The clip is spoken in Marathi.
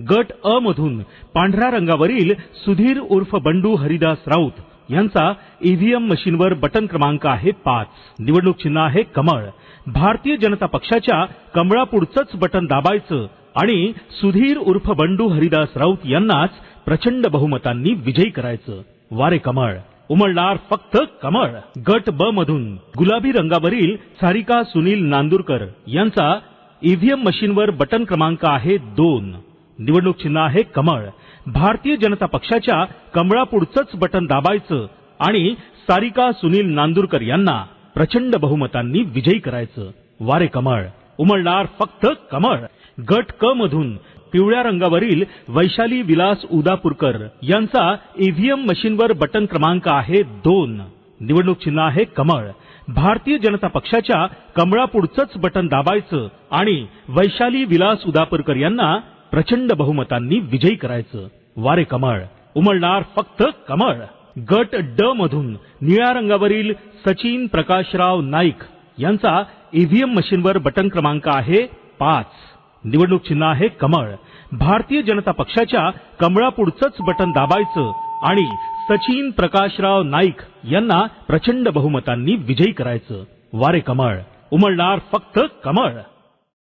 गट अ मधून पांढऱ्या रंगावरील सुधीर उर्फ बंडू हरिदास राऊत यांचा ईव्हीएम मशीनवर बटन क्रमांक आहे 5. निवडणूक चिन्ह आहे कमळ. भारतीय जनता पक्षाच्या कमळापुढचंच बटन दाबायचं आणि सुधीर उर्फ बंडू हरिदास राऊत यांनाच प्रचंड बहुमतांनी विजयी करायचं. वारे कमळ, उमलणार फक्त कमळ. गट ब मधून गुलाबी रंगावरील सारिका सुनील नांदुरकर यांचा ईव्हीएम मशीनवर बटन क्रमांक आहे 2. निवडणूक चिन्ह आहे कमळ. भारतीय जनता पक्षाच्या कमळापुढचंच बटन दाबायचं आणि सारिका सुनील नांदुरकर यांना प्रचंड बहुमतांनी विजयी करायचं. वारे कमळ, उमलणार फक्त कमळ. गट क मधून पिवळ्या रंगावरील वैशाली विलास उदापूरकर यांचा ईव्हीएम मशीनवर बटन क्रमांक आहे 2. निवडणूक चिन्ह आहे कमळ. भारतीय जनता पक्षाच्या कमळापुढचंच बटन दाबायचं आणि वैशाली विलास उदापूरकर यांना प्रचंड बहुमतांनी विजयी करायचं. वारे कमळ, उमलणार फक्त कमळ. गट ड मधून निळ्या रंगावरील सचिन प्रकाशराव नाईक यांचा ईव्हीएम मशीनवर बटन क्रमांक आहे 5. निवडणूक चिन्ह आहे कमळ. भारतीय जनता पक्षाच्या कमळापुढचंच बटन दाबायचं आणि सचिन प्रकाशराव नाईक यांना प्रचंड बहुमतांनी विजयी करायचं. वारे कमळ, उमलणार फक्त कमळ.